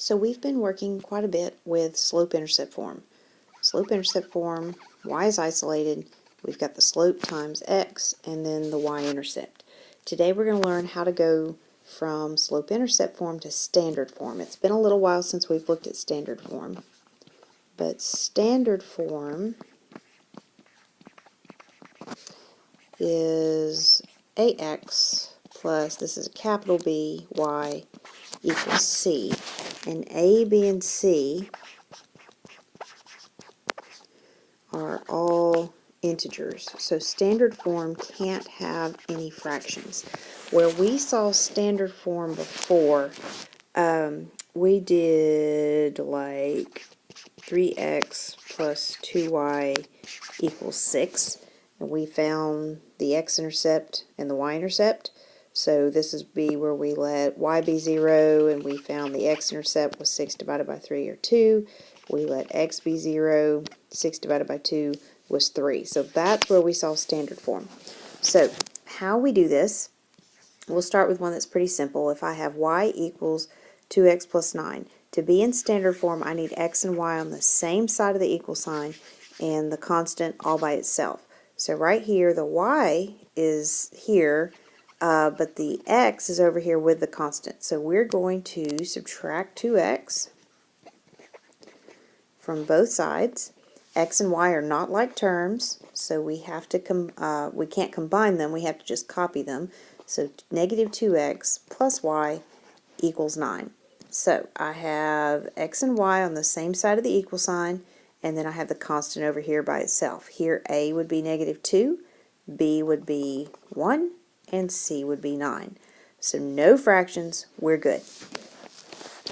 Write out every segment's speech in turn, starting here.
So we've been working quite a bit with slope-intercept form. Slope-intercept form, y is isolated, we've got the slope times x, and then the y-intercept. Today we're going to learn how to go from slope-intercept form to standard form. It's been a little while since we've looked at standard form, but standard form is ax plus, this is a capital B, y equals c. And a, b, and c are all integers. So standard form can't have any fractions. Where we saw standard form before, we did like 3x plus 2y equals 6. And we found the x-intercept and the y-intercept. So this is B where we let y be 0, and we found the x-intercept was 6 divided by 3 or 2. We let x be 0, 6 divided by 2 was 3. So that's where we saw standard form. So how we do this, we'll start with one that's pretty simple. If I have y equals 2x plus 9, to be in standard form I need x and y on the same side of the equal sign and the constant all by itself. So right here the y is here, but the x is over here with the constant. So we're going to subtract 2x from both sides. X and y are not like terms, so we have to we can't combine them, we have to just copy them. So negative 2x plus y equals 9. So I have x and y on the same side of the equal sign, and then I have the constant over here by itself. Here a would be negative 2, b would be 1, and c would be 9. So no fractions, we're good.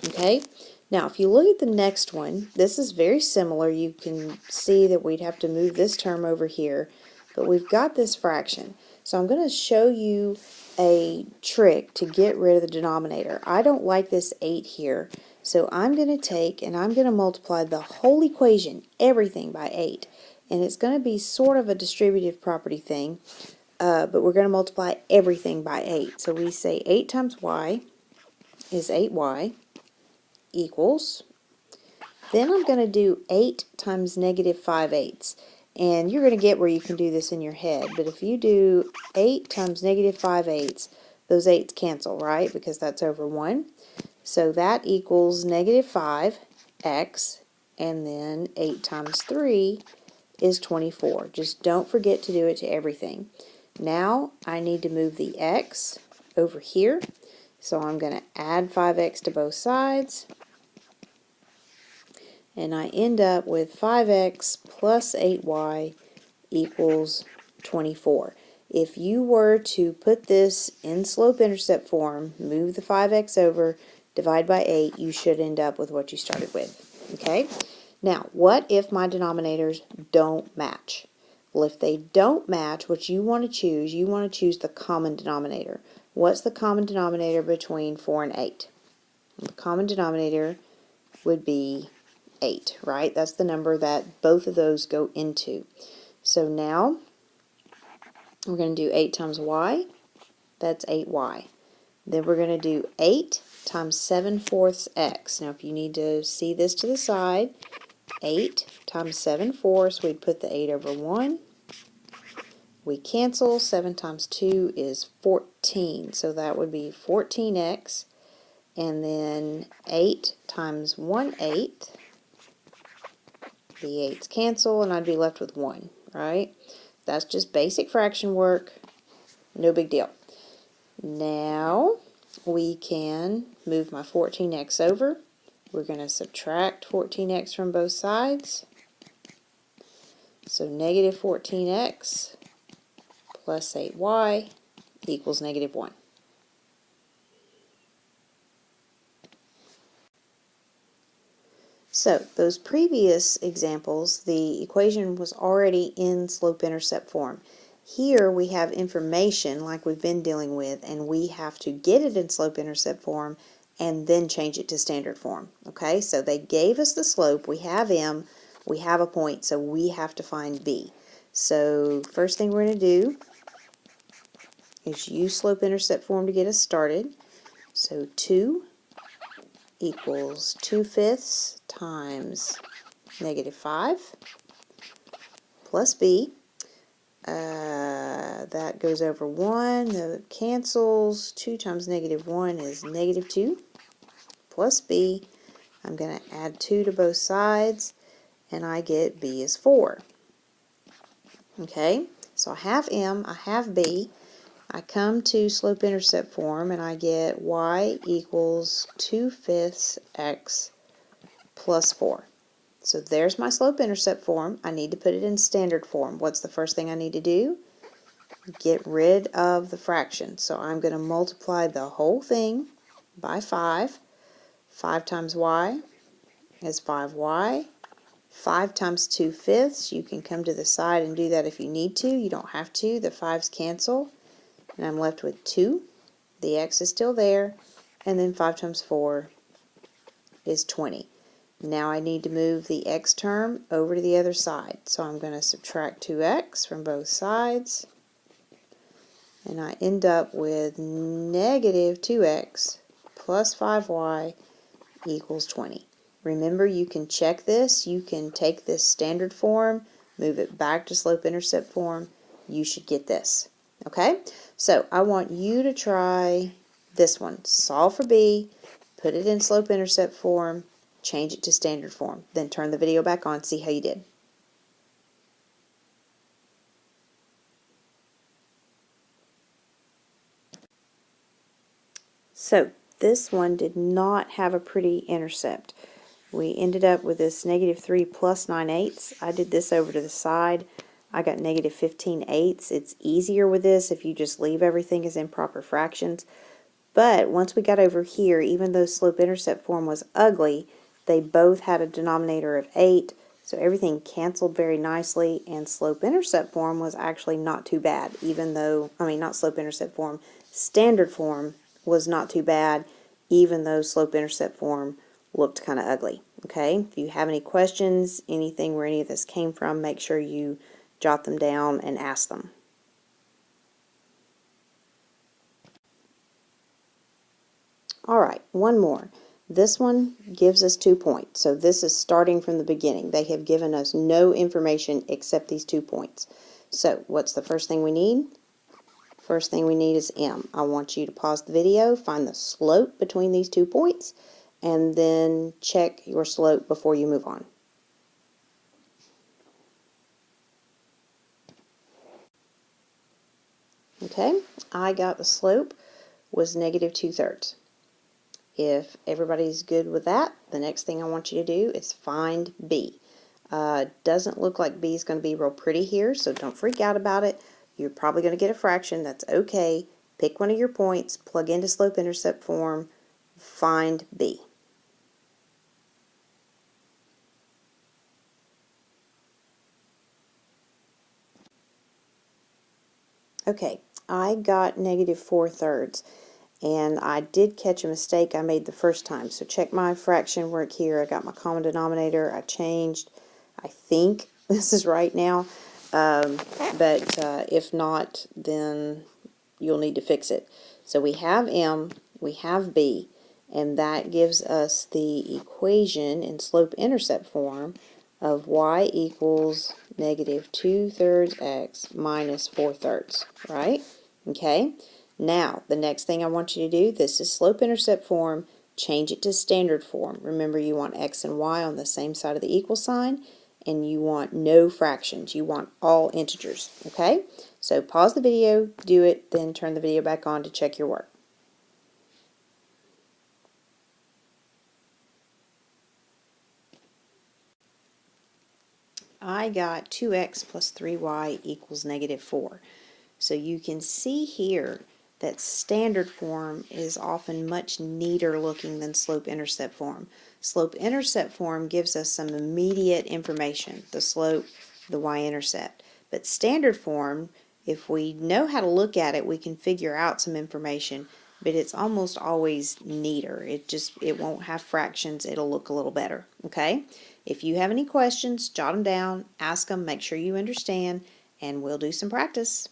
Okay? Now, if you look at the next one, this is very similar. You can see that we'd have to move this term over here, but we've got this fraction. So I'm going to show you a trick to get rid of the denominator. I don't like this 8 here, so I'm going to take and I'm going to multiply the whole equation, everything, by 8. And it's going to be sort of a distributive property thing, but we're going to multiply everything by 8. So we say 8 times y is 8y. Equals, then I'm going to do 8 times negative 5/8, and you're going to get where you can do this in your head, but if you do 8 times negative 5/8, those 8's cancel, right, because that's over 1, so that equals negative 5x, and then 8 times 3 is 24. Just don't forget to do it to everything. Now I need to move the x over here, so I'm going to add 5x to both sides, and I end up with 5x plus 8y equals 24. If you were to put this in slope-intercept form, move the 5x over, divide by 8, you should end up with what you started with. Okay? Now, what if my denominators don't match? Well, if they don't match, what you want to choose the common denominator. What's the common denominator between 4 and 8? The common denominator would be 8, right? That's the number that both of those go into. So now we're going to do 8 times y, that's 8y. Then we're going to do 8 times 7/4 x. Now if you need to see this to the side, 8 times 7/4, we'd put the 8 over 1. We cancel, 7 times 2 is 14, so that would be 14x, and then 8 times 1/8, the 8's cancel, and I'd be left with 1, right? That's just basic fraction work, no big deal. Now we can move my 14x over. We're going to subtract 14x from both sides. So negative 14x plus 8y equals negative 1. So those previous examples, the equation was already in slope-intercept form. Here we have information like we've been dealing with, and we have to get it in slope-intercept form and then change it to standard form. Okay, so they gave us the slope, we have m, we have a point, so we have to find b. So first thing we're going to do is use slope-intercept form to get us started. So 2 equals 2/5 times -5 plus b. That goes over 1, that cancels. 2 times -1 is -2 plus b. I'm going to add 2 to both sides, and I get b is 4. Okay, so I have m, I have b. I come to slope-intercept form, and I get y equals 2/5 x plus 4. So there's my slope-intercept form. I need to put it in standard form. What's the first thing I need to do? Get rid of the fraction. So I'm going to multiply the whole thing by 5. 5 times y is 5y. 5 times 2/5, you can come to the side and do that if you need to. You don't have to. The 5's cancel. And I'm left with 2. The x is still there. And then 5 times 4 is 20. Now I need to move the x term over to the other side. So I'm going to subtract 2x from both sides. And I end up with negative 2x plus 5y equals 20. Remember, you can check this. You can take this standard form, move it back to slope-intercept form. You should get this. Okay? So I want you to try this one. Solve for b, put it in slope-intercept form, change it to standard form. Then turn the video back on, see how you did. So this one did not have a pretty intercept. We ended up with this -3 plus 9/8. I did this over to the side. I got -15/8. It's easier with this if you just leave everything as improper fractions. But once we got over here, even though slope-intercept form was ugly, they both had a denominator of 8. So everything canceled very nicely, and slope-intercept form was actually not too bad, even though, not slope-intercept form, standard form was not too bad, even though slope-intercept form looked kind of ugly. Okay, if you have any questions, anything where any of this came from, make sure you jot them down and ask them. Alright, one more. This one gives us 2 points, so this is starting from the beginning. They have given us no information except these 2 points. So what's the first thing we need? First thing we need is m. I want you to pause the video, find the slope between these 2 points, and then check your slope before you move on. Okay, I got the slope was -2/3. If everybody's good with that, the next thing I want you to do is find b. Doesn't look like b is going to be real pretty here, so don't freak out about it. You're probably going to get a fraction. That's okay. Pick one of your points, plug into slope-intercept form, find b. Okay, I got -4/3, and I did catch a mistake I made the first time. So check my fraction work here. I got my common denominator. I changed. I think this is right now. But if not, then you'll need to fix it. So we have m, we have b, and that gives us the equation in slope-intercept form of y equals -2/3 x minus 4/3, right? Okay, now the next thing I want you to do, this is slope-intercept form, change it to standard form. Remember, you want x and y on the same side of the equal sign, and you want no fractions. You want all integers, okay? So pause the video, do it, then turn the video back on to check your work. I got 2x plus 3y equals -4. So you can see here that standard form is often much neater looking than slope-intercept form. Slope-intercept form gives us some immediate information, the slope, the y-intercept. But standard form, if we know how to look at it, we can figure out some information, but it's almost always neater. It won't have fractions, it'll look a little better, okay? If you have any questions, jot them down, ask them, make sure you understand, and we'll do some practice.